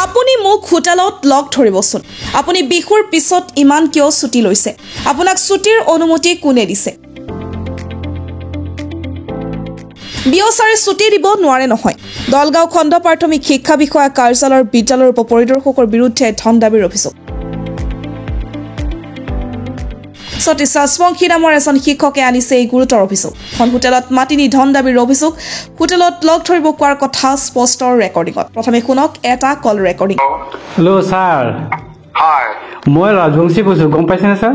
আপুনি মোক হোটেলত লগ ধৰিবচোন আপুনি বিহুৰ পিছত ইমান কিয় ছুটি লৈছে আপোনাক ছুটিৰ অনুমতি কোনে দিছে বিঅচাৰে ছুটি দিব নোৱাৰে নহয় দলগাঁও খণ্ড প্ৰাথমিক শিক্ষা বিষয়া কাৰ্যালয়ৰ বিদ্যালয়ৰ উপপৰিদৰ্শকৰ বিৰুদ্ধে ধন দাবীৰ অভিযোগ সতীশ ৰাজবংশী নামৰ এজন শিক্ষকে আনিছে এই গুৰুতৰ অভিযোগ এখন হোটেলত মাতি নি ধন দাবীৰ অভিযোগ হোটেলত লগ ধৰিব কোৱাৰ কথা স্পষ্ট ৰেকৰ্ডিঙত প্ৰথমে শুনক এটা কল ৰেকৰ্ডিং হেল্ল' ছাৰ হয় মই ৰাজবংশী কৈছোঁ গম পাইছেনে ছাৰ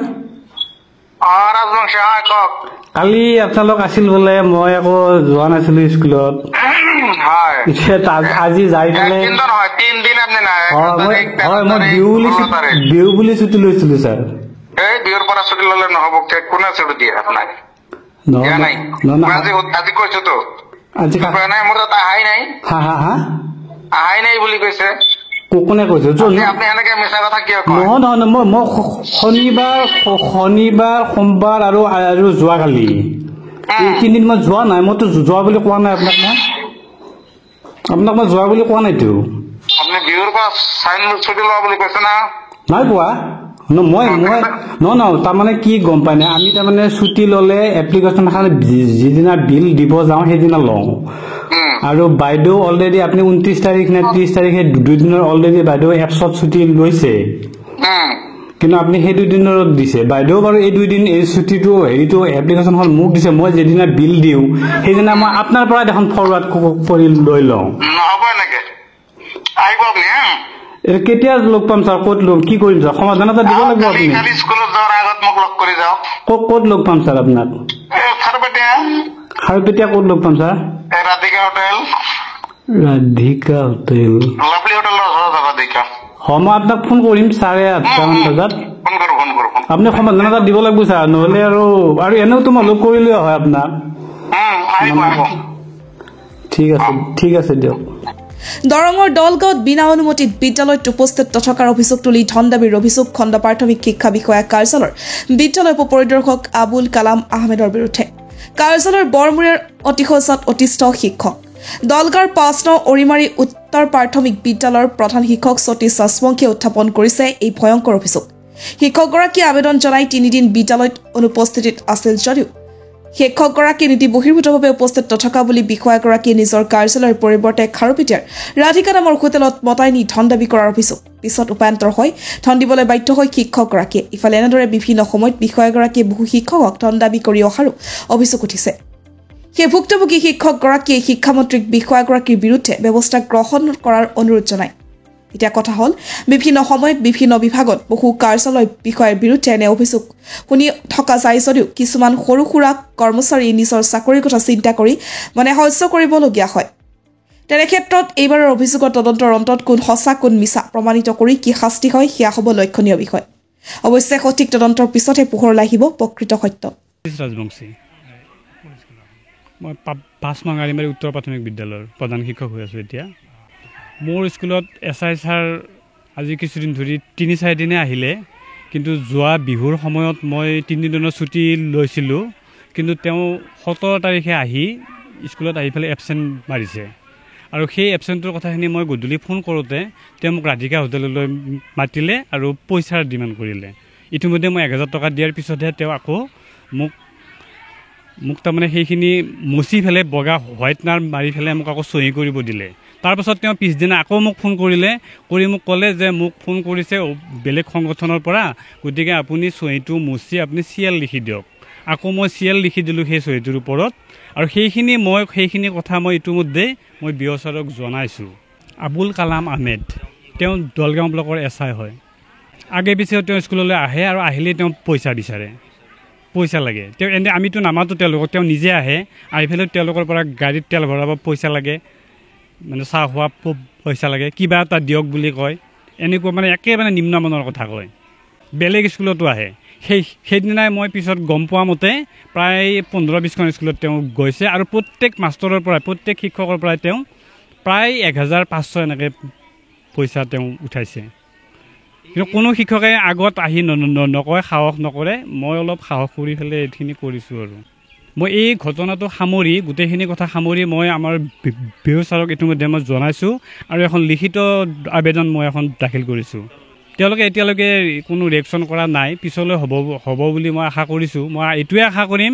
ৰাজবংশী হয় কওক কালি আপোনালোক আছিল বোলে মই আকৌ যোৱা নাছিলোঁ স্কুলত হয় আজি যাই পেলাই কিন্তু নহয় 3 দিন আপনি নাই হয় মই বিহু বুলি ছুটি লৈছিলোঁ ছাৰ এই বিহুৰ পৰা ছুটি ল'লে নহ'ব কোনে ছুটি দিয়ে আপোনাক আজি কৈছো তো আজি নাই মোৰ তাত আহাই নাই আহাই নাই বুলি কৈছে কোনে কৈছে আপুনি এনেকে মিছা কথা কিয় কয় নহয় মই শনিবাৰ সোমবাৰ আৰু যোৱাকালি এই 3 দিন মই যোৱা নাই মইতো যোৱা বুলি কোৱা নাই আপোনাক মই যোৱা বুলি কোৱা নাইতো আপুনি বিহুৰ পৰা চাইন ছুটি লোৱা বুলি কৈছে না নাই পোৱা মই তাৰমানে কি গম পাই নাই আমি তাৰমানে ছুটি ল'লে এপ্লিকেশ্যন এখন যিদিনা বিল দিব যাওঁ সেইদিনা লওঁ আৰু বাইদেউ অলৰেডি আপুনি 29 তাৰিখ নে 30 তাৰিখে 2 দিনৰ অলৰেডি বাইদেউ এপছত ছুটি লৈছে কিন্তু আপুনি সেই 2 দিনৰ দিছে বাইদেউ বাৰু এই 2 দিন এই ছুটিটো হেৰিটো এপ্লিকেশ্যনখন মোক দিছে মই যেদিনা বিল দিওঁ সেইদিনা মই আপোনাৰ পৰা দেখোন ফৰৱাৰ্ড কৰি লৈ লওঁ নহ'ব এনেকে আহিব আপুনি কেতিয়া লগ পাম ছাৰ ক'ত লগ কি কৰিম ছাৰ সমাধান এটা দিব লাগিব আপুনি কালি স্কুলত যোৱাৰ আগত মোক লগ কৰি যাওক ক'ত লগ পাম ছাৰ আপোনাক খাৰুপেটীয়া ক'ত লগ পাম ছাৰ ৰাধিকা হোটেল লাভলি হোটেলৰ ওচৰত ৰাধিকা মই আপোনাক ফোন কৰিম 8:30মান বজাত ফোন কৰো আপুনি সমাধান এটা দিব লাগিব ছাৰ নহ'লে আৰু এনেওতো মই লগ কৰিলেও হয় আপোনাক ঠিক আছে দিয়ক দৰঙৰ দলগাঁৱত বিনা অনুমতিত বিদ্যালয়ত উপস্থিত নথকাৰ অভিযোগ তুলি ধন দাবীৰ অভিযোগ খণ্ড প্ৰাথমিক শিক্ষা বিষয়া কাৰ্যালয়ৰ বিদ্যালয় উপপৰিদৰ্শক আবুল কালাম আহমেদৰ বিৰুদ্ধে কাৰ্যালয়ৰ বৰমূৰীয়াৰ অতিশযত অতিষ্ঠ শিক্ষক দলগাঁৱৰ 5 নং অৰিমাৰী উত্তৰ প্ৰাথমিক বিদ্যালয়ৰ প্ৰধান শিক্ষক সতীশ ৰাজবংশীয়ে উত্থাপন কৰিছে এই ভয়ংকৰ অভিযোগ শিক্ষকগৰাকীয়ে আবেদন জনাই 3 দিন বিদ্যালয়ত অনুপস্থিতিত আছিল যদিও শিক্ষকগৰাকী নীতি বহিৰ্ভূতভাৱে উপস্থিত নথকা বুলি বিষয়াগৰাকীয়ে নিজৰ কাৰ্যালয়ৰ পৰিৱৰ্তে খাৰুপেটীয়াৰ ৰাধিকা নামৰ হোটেলত মতাই নি ধন দাবী কৰাৰ অভিযোগ পিছত উপায়ন্তৰ হয় ধন দিবলৈ বাধ্য হয় শিক্ষকগৰাকীয়ে ইফালে এনেদৰে বিভিন্ন সময়ত বিষয়াগৰাকীয়ে বহু শিক্ষকক ধন দাবী কৰি অহাৰো অভিযোগ উঠিছে সেই ভুক্তভোগী শিক্ষকগৰাকীয়ে শিক্ষামন্ত্ৰীক বিষয়াগৰাকীৰ বিৰুদ্ধে ব্যৱস্থা গ্ৰহণ কৰাৰ অনুৰোধ জনায় এতিয়া কথা হ'ল বিভিন্ন সময়ত বিভিন্ন বিভাগত বহু কাৰ্যালয় বিষয়াৰ বিৰুদ্ধে এনে অভিযোগ শুনি থকা যায় যদিও কিছুমান সৰু সুৰা কৰ্মচাৰী নিজৰ চাকৰিৰ কথা চিন্তা কৰি সহ্য কৰিবলগীয়া হয় তেনে ক্ষেত্ৰত এইবাৰৰ অভিযোগৰ তদন্তৰ অন্তত কোন সঁচা কোন মিছা প্ৰমাণিত কৰি কি শাস্তি হয় সেয়া হ'ব লক্ষণীয় বিষয় অৱশ্যে সঠিক তদন্তৰ পিছতহে পোহৰলৈ আহিব প্ৰকৃত সত্য ৰাজবংশী মই 5 নং অৰিমাৰী উত্তৰ প্ৰাথমিক বিদ্যালয়ৰ প্ৰধান শিক্ষক হৈ আছোঁ এতিয়া মোৰ স্কুলত SI ছাৰ আজি কিছুদিন ধৰি 3-4 দিনে আহিলে কিন্তু যোৱা বিহুৰ সময়ত মই 3 দিনৰ ছুটি লৈছিলোঁ কিন্তু তেওঁ 17 তাৰিখে আহি স্কুলত আহি পেলাই এবচেণ্ট মাৰিছে আৰু সেই এবচেণ্টৰ কথাখিনি মই গধূলি ফোন কৰোঁতে তেওঁ মোক ৰাধিকা হোটেললৈ মাতিলে আৰু পইচাৰ ডিমাণ্ড কৰিলে ইতিমধ্যে মই 1000 টকা দিয়াৰ পিছতহে তেওঁ আকৌ মোক তাৰমানে সেইখিনি মচি ফেলে বগা হোৱাইটনাৰ মাৰি ফেলে মোক আকৌ চহী কৰিব দিলে তাৰপাছত তেওঁ পিছদিনা আকৌ মোক ফোন কৰিলে কৰি মোক ক'লে যে মোক ফোন কৰিছে বেলেগ সংগঠনৰ পৰা গতিকে আপুনি চহীটো মচি আপুনি CL লিখি দিয়ক আকৌ মই CL লিখি দিলোঁ সেই চহীটোৰ ওপৰত আৰু সেইখিনি কথা মই ইতিমধ্যে মই বিঅচাৰক জনাইছোঁ আবুল কালাম আহমেদ তেওঁ দলগাঁও ব্লকৰ SI হয় আগে পিছেও তেওঁ স্কুললৈ আহে আৰু আহিলেই তেওঁ পইচা বিচাৰে পইচা লাগে তেওঁ এনে আমিতো নামাতো তেওঁলোকক তেওঁ নিজে আহে আহি পেলাই তেওঁলোকৰ পৰা গাড়ীত তেল ভৰাব পইচা লাগে চাহ খোৱা পইচা লাগে কিবা এটা দিয়ক বুলি কয় এনেকুৱা একেবাৰে নিম্নমানৰ কথা কয় বেলেগ স্কুলতো আহে সেইদিনাই মই পিছত গম পোৱা মতে প্ৰায় 15-20খন স্কুলত তেওঁ গৈছে আৰু প্ৰত্যেক মাষ্টৰৰ পৰা প্ৰত্যেক শিক্ষকৰ পৰা তেওঁ প্ৰায় 1500 এনেকৈ পইচা তেওঁ উঠাইছে কিন্তু কোনো শিক্ষকে আগত আহি নকয় সাহস নকৰে মই অলপ সাহস কৰি পেলাই এইখিনি কৰিছোঁ আৰু মই এই ঘটনাটো সামৰি গোটেইখিনি কথা সামৰি মই আমাৰ বিহু ছাৰক ইতিমধ্যে মই জনাইছোঁ আৰু এখন লিখিত আবেদন মই এখন দাখিল কৰিছোঁ। তেওঁলোকে এতিয়ালৈকে কোনো ৰিয়েকশ্যন কৰা নাই, পিছলৈ হ'ব বুলি মই আশা কৰিছোঁ। মই এইটোৱে আশা কৰিম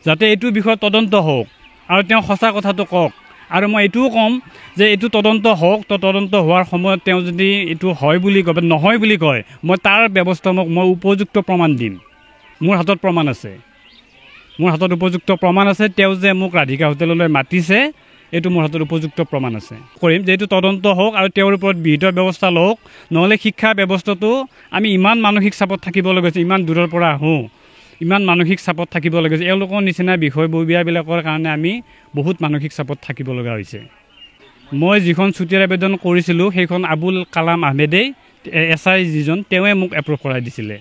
যাতে এইটো বিষয়ত তদন্ত হওক আৰু তেওঁ সঁচা কথাটো কওক। আৰু মই এইটোও ক'ম যে এইটো তদন্ত হওক, তদন্ত হোৱাৰ সময়ত তেওঁ যদি এইটো হয় বুলি কয় বা নহয় বুলি কয়, মই তাৰ ব্যৱস্থা মই উপযুক্ত প্ৰমাণ দিম। মোৰ হাতত প্ৰমাণ আছে, উপযুক্ত প্ৰমাণ আছে। তেওঁ যে মোক ৰাধিকা হোটেললৈ মাতিছে, এইটো মোৰ হাতত উপযুক্ত প্ৰমাণ আছে। কৰিম যে এইটো তদন্ত হওক আৰু তেওঁৰ ওপৰত বিহিত ব্যৱস্থা লওক। নহ'লে শিক্ষা ব্যৱস্থাটো আমি ইমান মানসিক চাপত থাকিব লগা হৈছে, ইমান দূৰৰ পৰা আহোঁ, ইমান মানসিক চাপত থাকিব লগা হৈছে। এওঁলোকৰ নিচিনা বিষয়ববীয়াবিলাকৰ কাৰণে আমি বহুত মানসিক চাপত থাকিব লগা হৈছে। মই যিখন ছুটিৰ আবেদন কৰিছিলোঁ সেইখন আবুল কালাম আহমেদেই SI যিজন তেওঁৱে মোক এপ্ৰুভ কৰাই দিছিলে।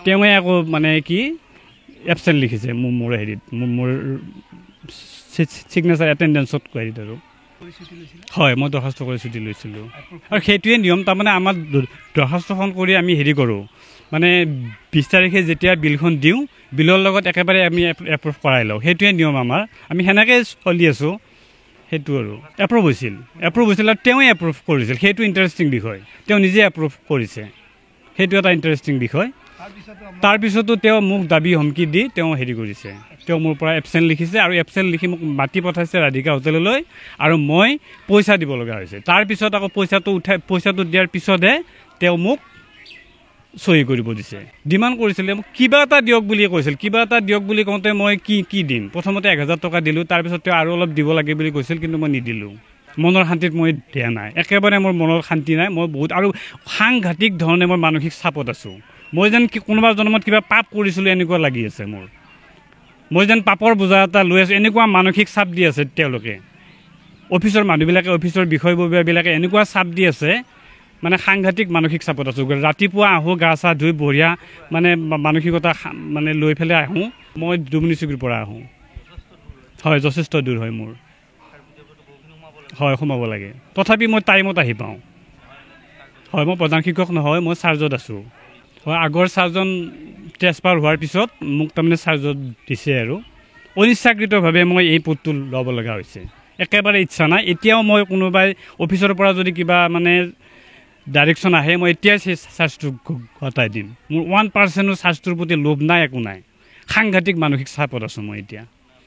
তেওঁৱে আকৌ মানে কি এবচেণ্ট লিখিছে মোৰ হেৰিত, মোৰ ছিগনেচাৰ এটেণ্ডেঞ্চত হেৰিত আৰু হয়, মই দৰখাস্ত কৰি ছুটি লৈছিলোঁ। আৰু সেইটোৱে নিয়ম। তাৰমানে আমাৰ দৰখাস্তখন কৰি আমি হেৰি কৰোঁ, মানে 20 তাৰিখে যেতিয়া বিলখন দিওঁ, বিলৰ লগত একেবাৰে আমি এপ্ৰুভ কৰাই লওঁ। সেইটোৱে নিয়ম আমাৰ, আমি সেনেকৈ চলি আছোঁ। সেইটো আৰু এপ্ৰুভ হৈছিল আৰু তেওঁৱে এপ্ৰুভ কৰিছিল। সেইটো ইণ্টাৰেষ্টিং বিষয়, তেওঁ নিজে এপ্ৰুভ কৰিছে, সেইটো এটা ইণ্টাৰেষ্টিং বিষয়। তাৰপিছতো তেওঁ মোক দাবী হুমকি দি তেওঁ হেৰি কৰিছে, তেওঁ মোৰ পৰা এবচেণ্ট লিখিছে আৰু এবচেণ্ট লিখি মোক মাতি পঠাইছে ৰাধিকা হোটেললৈ আৰু মই পইচা দিব লগা হৈছে। তাৰপিছত আকৌ পইচাটো দিয়াৰ পিছতহে তেওঁ মোক চহী কৰিব দিছে। ডিমাণ্ড কৰিছিলে মোক কিবা এটা দিয়ক বুলি কৈছিল। কিবা এটা দিয়ক বুলি কওঁতে মই কি দিম? প্ৰথমতে 1000 টকা দিলোঁ, তাৰপিছত তেওঁ আৰু অলপ দিব লাগে বুলি কৈছিল, কিন্তু মই নিদিলোঁ। মনৰ শান্তিত মই দিয়া নাই, একেবাৰে মোৰ মনৰ শান্তি নাই। মই বহুত আৰু সাংঘাতিক ধৰণে মই মানসিক চাপত আছোঁ। মই যেন কোনোবা জন্মত কিবা পাপ কৰিছিলোঁ এনেকুৱা লাগি আছে মোৰ। মই যেন পাপৰ বোজা এটা লৈ আছোঁ, এনেকুৱা মানসিক চাপ দি আছে তেওঁলোকে। অফিচৰ মানুহবিলাকে, অফিচৰ বিষয়ববীয়াবিলাকে এনেকুৱা চাপ দি আছে, মানে সাংঘাতিক মানসিক চাপত আছোঁ। ৰাতিপুৱা আহোঁ, গা চা ধুই বঢ়িয়া মানে মানসিকতা মানে লৈ পেলাই আহোঁ। মই দুমনিচুকীৰ পৰা আহোঁ। হয়, যথেষ্ট দূৰ হয় মোৰ। হয়, সোমাব লাগে। তথাপি মই টাইমত আহি পাওঁ। হয়, মই প্ৰধান শিক্ষক নহয়, মই চাৰ্জত আছোঁ। হয়, আগৰ চাৰ্জন ট্ৰেন্সফাৰ হোৱাৰ পিছত মোক তাৰমানে চাৰ্জত দিছে আৰু অনিচ্ছাকৃতভাৱে মই এই পদটো ল'ব লগা হৈছে। একেবাৰে ইচ্ছা নাই। এতিয়াও মই কোনোবাই অফিচৰ পৰা যদি কিবা মানে ডাইৰেকশ্যন আহে, মই এতিয়াই সেই চাৰ্জটো ঘটাই দিম। মোৰ 1% চাৰ্জটোৰ প্ৰতি লোভ নাই, একো নাই। সাংঘাতিক মানসিক চাপত আছোঁ মই এতিয়া।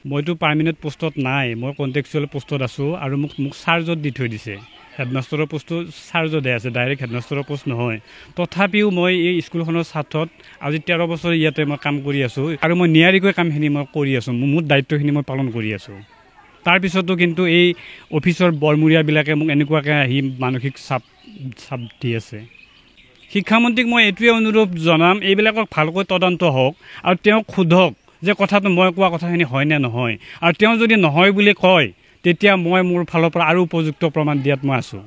মইতো পাৰ্মানেণ্ট পোষ্টত নাই, মই কণ্টেক্সুৱেল পোষ্টত আছোঁ আৰু মোক চাৰ্জত দি থৈ দিছে। হেডমাষ্টাৰৰ পোষ্টটো চাৰ্জতহে আছে, ডাইৰেক্ট হেডমাষ্টাৰৰ পোষ্ট নহয়। তথাপিও মই এই স্কুলখনৰ স্বাৰ্থত আজি 13 বছৰ ইয়াতে মই কাম কৰি আছোঁ আৰু মই নিয়াৰিকৈ কামখিনি মই কৰি আছোঁ। মোৰ দায়িত্বখিনি মই পালন কৰি আছোঁ। তাৰপিছতো কিন্তু এই অফিচৰ বৰমূৰীয়াবিলাকে মোক এনেকুৱাকৈ আহি মানসিক চাপ দি আছে। শিক্ষামন্ত্ৰীক মই এইটোৱে অনুৰোধ জনাম, এইবিলাকক ভালকৈ তদন্ত হওক আৰু তেওঁক সোধক যে কথাটো মই কোৱা কথাখিনি হয় নে নহয়। আৰু তেওঁ যদি নহয় বুলি কয়, তেতিয়া মই মোৰ ফালৰ পৰা আৰু উপযুক্ত প্ৰমাণ দিয়াত মই আছোঁ।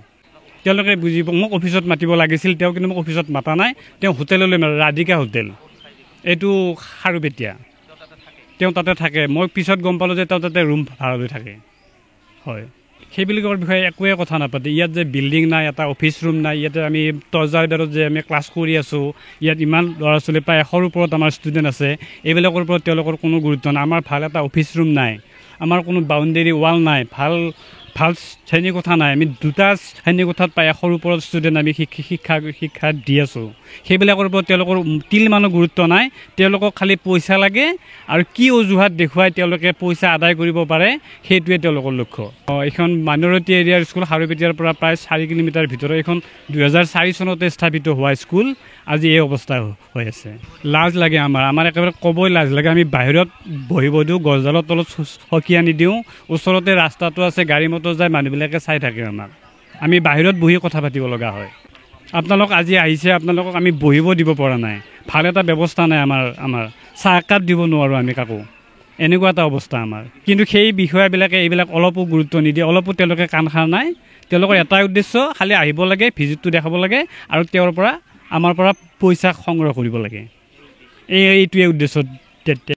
তেওঁলোকে বুজিব। মোক অফিচত মাতিব লাগিছিল, তেওঁ কিন্তু মোক অফিচত মাতা নাই। তেওঁ হোটেললৈ ৰাধিকা হোটেল, এইটো খাৰুপেটীয়া, তেওঁ তাতে থাকে। মই পিছত গম পালোঁ যে তেওঁ তাতে ৰুম ভাড়া লৈ থাকে। হয়, সেইবিলাকৰ বিষয়ে একোৱে কথা নাপাতে। ইয়াত যে বিল্ডিং নাই, এটা অফিচ ৰুম নাই, ইয়াতে আমি তৰ্জাৰদাৰত যে আমি ক্লাছ কৰি আছোঁ, ইয়াত ইমান ল'ৰা ছোৱালী প্ৰায় 100ৰ ওপৰত আমাৰ ষ্টুডেণ্ট আছে, এইবিলাকৰ ওপৰত তেওঁলোকৰ কোনো গুৰুত্ব নাই। আমাৰ ভাল এটা অফিচ ৰুম নাই, আমাৰ কোনো বাউণ্ডেৰী ৱাল নাই, ভাল শ্ৰেণীকোঠা নাই। আমি 2টা শ্ৰেণীকোঠাত প্ৰায় 100ৰ ওপৰত ষ্টুডেণ্ট আমি শিক্ষা দি আছোঁ। সেইবিলাকৰ ওপৰত তেওঁলোকৰ তিলমানো গুৰুত্ব নাই। তেওঁলোকক খালি পইচা লাগে আৰু কি অজুহাত দেখুৱাই তেওঁলোকে পইচা আদায় কৰিব পাৰে, সেইটোৱে তেওঁলোকৰ লক্ষ্য। এইখন মাইনৰিটি এৰিয়াৰ স্কুল, খাৰুপেটীয়াৰ পৰা প্ৰায় 4 কিলোমিটাৰ ভিতৰত। এইখন 2004 চনতে স্থাপিত হোৱা স্কুল, আজি এই অৱস্থা হৈ আছে। লাজ লাগে আমাৰ একেবাৰে ক'বই লাজ লাগে। আমি বাহিৰত বহিব দিওঁ, গছডালৰ তলত চকী আনি দিওঁ, ওচৰতে ৰাস্তাটো আছে, গাড়ী মটৰ যায়, মানুহবিলাকে চাই থাকে আমাক। আমি বাহিৰত বহি কথা পাতিব লগা হয়। আপোনালোক আজি আহিছে, আপোনালোকক আমি বহিব দিব পৰা নাই, ভাল এটা ব্যৱস্থা নাই আমাৰ চাহ একাপ দিব নোৱাৰোঁ আমি কাকো, এনেকুৱা এটা অৱস্থা আমাৰ। কিন্তু সেই বিষয়াবিলাকে এইবিলাক অলপো গুৰুত্ব নিদিয়ে, অলপো তেওঁলোকে কাণ সাৰ নাই। তেওঁলোকৰ এটাই উদ্দেশ্য, খালি আহিব লাগে, ভিজিটটো দেখাব লাগে আৰু তেওঁৰ পৰা আমাৰ পৰা পইচা সংগ্ৰহ কৰিব লাগে। এইটোৱে উদ্দেশ্য।